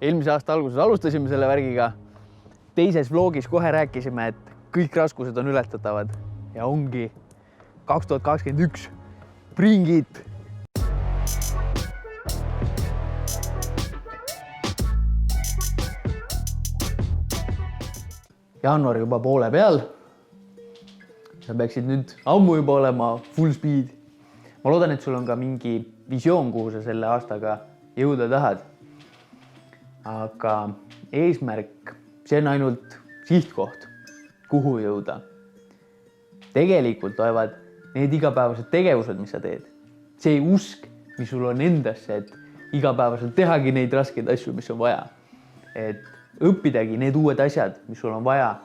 eelmise aasta alguses alustasime selle värgiga. Teises vlogis kohe rääkisime, et kõik raskused on ületatavad ja ongi 2021. Bring it! Jaanuar juba poole peal. Sa peaksid nüüd ammu juba olema full speed. Ma loodan, et sul on ka mingi visioon, kuhu sa selle aastaga jõuda tahad. Aga eesmärk, see on ainult sihtkoht, kuhu jõuda. Tegelikult toevad need igapäevased tegevused, mis sa teed. See usk, mis sul on endasse, et igapäevaselt tehagi neid raskeid asju, mis on vaja. Et õppidagi need uued asjad, mis sul on vaja,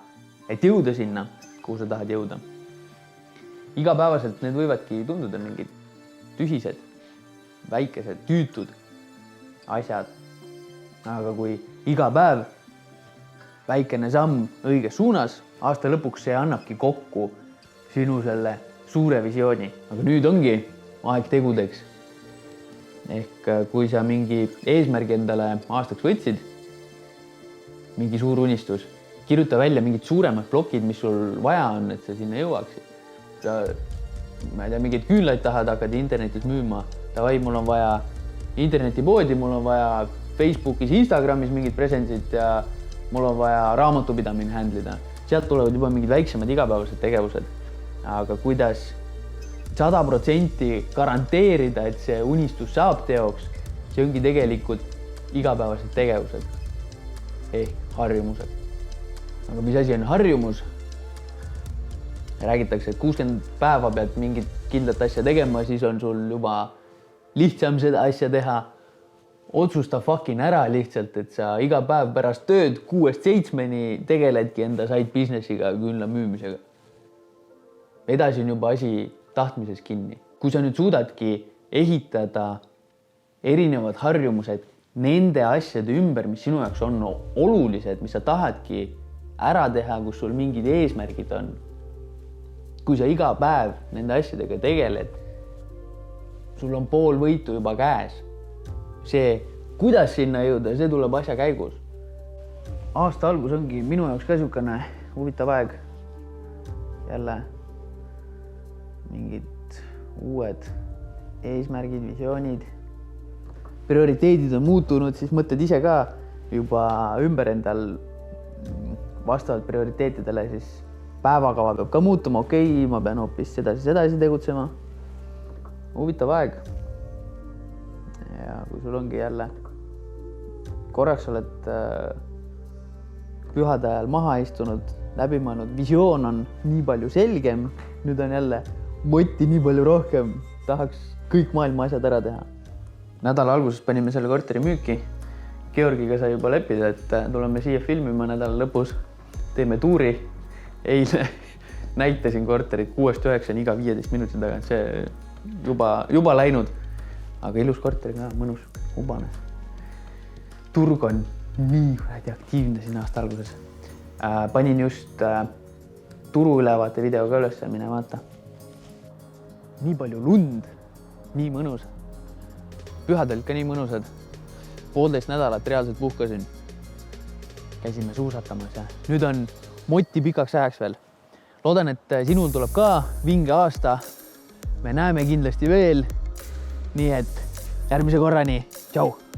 et jõuda sinna, kuhu sa tahad jõuda. Igapäevaselt need võivadki tunduda mingid tühised, väikesed, tüütud asjad. Aga kui iga päev väikene samm õiges suunas, aasta lõpuks see annabki kokku sinu selle suure visiooni. Aga nüüd ongi aeg tegudeks. Ehk kui sa mingi eesmärgi endale aastaks võtsid, mingi suur unistus, kirjuta välja mingid suuremad plokid, mis sul vaja on, et sa sinna jõuaksid. Ma ei tea, mingid küünlaid tahad hakata internetis müüma. Davai, mul on vaja internetipoodi, mul on vaja Facebookis, Instagramis mingid presentsid ja mul on vaja raamatupidamine handlida. Sealt tulevad juba mingid väiksemad igapäevased tegevused. Aga kuidas 100% garanteerida, et see unistus saab teoks, see ongi tegelikult igapäevased tegevused ehk harjumused. Aga mis asi on harjumus? Räägitakse, et 60 päeva pead mingit kindlat asja tegema, siis on sul juba lihtsam seda asja teha. Otsusta fucking ära lihtsalt, et sa iga päev pärast tööd 6-7 tegeledki enda side businessiga küünla müümisega. Edasi on juba asi tahtmises kinni. Kui sa nüüd suudadki ehitada erinevad harjumused nende asjade ümber, mis sinu jaoks on olulised, mis sa tahadki ära teha, kus sul mingid eesmärgid on. Kui sa iga päev nende asjadega tegeled, sul on pool võitu juba käes. See, kuidas sinna jõuda, see tuleb asja käigus. Aasta algus ongi minu jaoks ka niisugune huvitav aeg. Jälle mingid uued eesmärgid, visioonid. Prioriteedid on muutunud, siis mõtled ise ka juba ümber endal vastavalt prioriteetidele, siis päevakava peab ka muutuma, okei, ma pean hoopis sedasi tegutsema. Huvitav aeg. Ja kui sul ongi jälle korraks oled pühade ajal maha istunud, läbi mõelnud, visioon on nii palju selgem, nüüd on jälle motti nii palju rohkem, tahaks kõik maailma asjad ära teha. Nädala alguses panime selle korteri müüki. Georgiga sai juba leppida, et tuleme siia filmima nädala lõpus, teeme tuuri. Eile näitasin korterit 6-9 iga 15 minuti tagant, see juba läinud. Aga ilus korter ka, mõnus, ubane. Turg on nii aktiivne siin aasta alguses. Panin just turuülevaate video ka üles, mine vaata. Nii palju lund, nii mõnus. Pühadelt ka nii mõnusad. 1,5 nädalat reaalselt puhkasin. Käisime suusatamas ja nüüd on motti pikaks ajaks veel. Loodan, et sinul tuleb ka vinge aasta. Me näeme kindlasti veel. Nii et järgmise korrani. Tšau!